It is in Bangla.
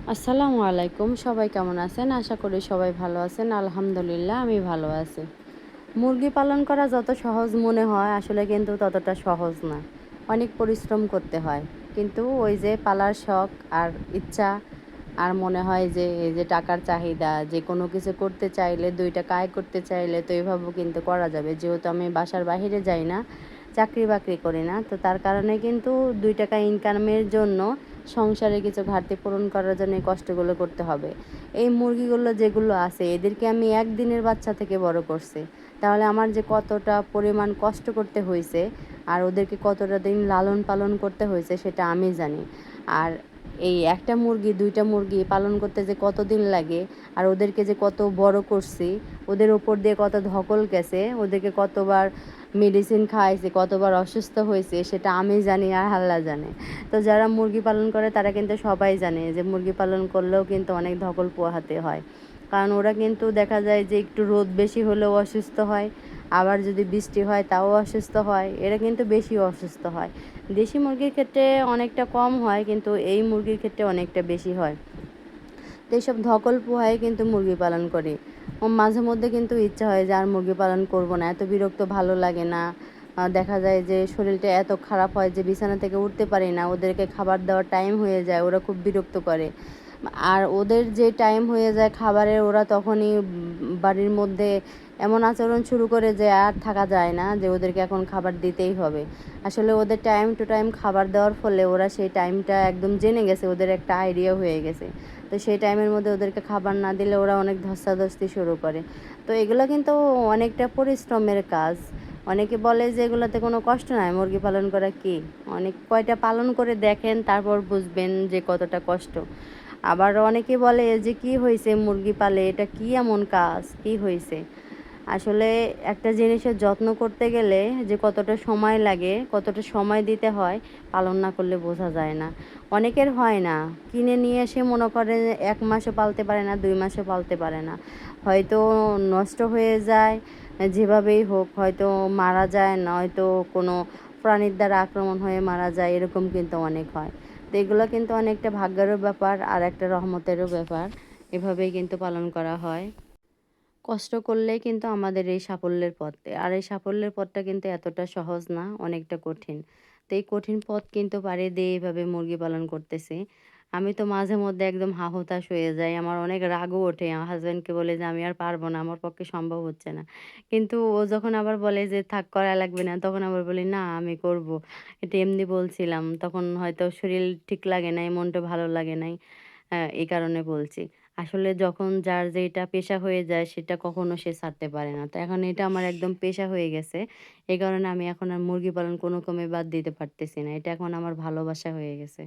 আসসালামু আলাইকুম। সবাই কেমন আছেন? আশা করি সবাই ভালো আছেন। আলহামদুলিল্লাহ আমি ভালো আছি। মুরগি পালন করা যত সহজ মনে হয় আসলে কিন্তু ততটা সহজ না। অনেক পরিশ্রম করতে হয়। কিন্তু ওই যে পালার শখ আর ইচ্ছা আর মনে হয় যে এই যে টাকার চাহিদা, যে কোনো কিছু করতে চাইলে ২ টাকা আয় করতে চাইলে তো এভাবেও কিন্তু করা যাবে। যেহেতু আমি বাসার বাহিরে যাই না, চাকরি-বাকরি করি না। তো তার কারণে কিন্তু ২ টাকা ইনকামের জন্য সংসারে কিছু ঘাটতি পূরণ করার জন্য এই কষ্টগুলো করতে হবে। এই মুরগিগুলো যেগুলো আছে এদেরকে আমি একদিনের বাচ্চা থেকে বড় করছি। তাহলে আমার যে কতটা পরিমাণ কষ্ট করতে হইছে আর ওদেরকে কতটা দিন লালন পালন করতে হয়েছে সেটা আমি জানি। আর এই একটা মুরগি ২টা মুরগি পালন করতে যে কতদিন লাগে আর ওদেরকে যে কত বড় করছি, ওদের উপর দিয়ে কত ধকল গেছে, ওদেরকে কতবার মেডিসিন খাওয়াইছি, কতবার অসুস্থ হয়েছে সেটা আমি জানি আর আল্লাহ জানে। তো যারা মুরগি পালন করে তারা কিন্তু সবাই জানে যে মুরগি পালন করলেও কিন্তু অনেক ধকল পোহাতে হয়। কারণ ওরা কিন্তু দেখা যায় যে একটু রোদ বেশি হলেও অসুস্থ হয়, আবার যদি বৃষ্টি হয় তাও অসুস্থ হয়, এরা কিন্তু বেশি অসুস্থ হয়। দেশি মুরগির ক্ষেত্রে অনেকটা কম হয় কিন্তু এই মুরগির ক্ষেত্রে অনেকটা বেশি হয়। তো এইসব ধকল পোহায় কিন্তু মুরগি পালন করি। মাঝে মধ্যে কিন্তু ইচ্ছা হয় যে আর মুরগি পালন করব না, এত বিরক্ত ভালো লাগে না। দেখা যায় যে শরীরটা এত খারাপ হয় যে বিছানা থেকে উঠতে পারি না, ওদেরকে খাবার দেওয়ার টাইম হয়ে যায়, ওরা খুব বিরক্ত করে। আর ওদের যে টাইম হয়ে যায় খাবারের, ওরা তখনই বাড়ির মধ্যে এমন আচরণ শুরু করে যে আর থাকা যায় না, যে ওদেরকে এখন খাবার দিতেই হবে। আসলে ওদের টাইম টু টাইম খাবার দেওয়ার ফলে ওরা সেই টাইমটা একদম জেনে গেছে, ওদের একটা আইডিয়া হয়ে গেছে। তো সেই টাইমের মধ্যে ওদেরকে খাবার না দিলে ওরা অনেক ধস্তাধস্তি শুরু করে। তো এগুলো কিন্তু অনেকটা পরিশ্রমের কাজ। অনেকে বলে যে এগুলোতে কোনো কষ্ট নাই, মুরগি পালন করা কি? অনেক কয়টা পালন করে দেখেন তারপর বুঝবেন যে কতটা কষ্ট। আবার অনেকে বলে যে কি হয়েছে মুরগি পালে, এটা কি এমন কাজ, কি হয়েছে? আসলে একটা জিনিসের যত্ন করতে গেলে যে কতটা সময় লাগে, কতটা সময় দিতে হয়, পালন না করলে বোঝা যায় না। অনেকের হয় না, কিনে নিয়ে এসে মনে করে ১ মাসও পালতে পারে না, ২ মাসও পালতে পারে না। হয়তো নষ্ট হয়ে যায়, যেভাবেই হোক, হয়তো মারা যায়, নয়তো কোনো প্রাণীর দ্বারা আক্রমণ হয়ে মারা যায়, এরকম কিন্তু অনেক হয়। তো এগুলো কিন্তু অনেকটা ভাগ্যেরও ব্যাপার আর একটা রহমতেরও ব্যাপার। এভাবেই কিন্তু পালন করা হয়। কষ্ট করলেই কিন্তু আমাদের এই সাফল্যের পথ। আর এই সাফল্যের পথটা কিন্তু এতটা সহজ না, অনেকটা কঠিন। তো এই কঠিন পথ কিন্তু পাড়ি দিয়ে এভাবে মুরগি পালন করতেছি। আমি তো মাঝে মধ্যে একদম হা-হুতাশ হয়ে যাই। আমার অনেক রাগও ওঠে। আমার হাসব্যান্ডকে বলি যে, "আমি আর পারব না। আমার পক্ষে সম্ভব হচ্ছে না।" কিন্তু ও যখন আবার বলে যে, "থাক করা লাগবে না।" তখন আবার বলি, "না, আমি করব।" এটা এমনি বলছিলাম। তখন হয়তো শরীর ঠিক লাগে নাই, মনটা ভালো লাগে নাই। এই কারণে বলছি। আসলে যখন যার যেটা পেশা হয়ে যায় সেটা কখনো সে ছাড়তে পারে না। তো এখন এটা আমার একদম পেশা হয়ে গেছে। এই কারণে আমি এখন আর মুরগি পালন কোনো ক্রমে বাদ দিতে পারতেছি না। এটা এখন আমার ভালোবাসা হয়ে গেছে।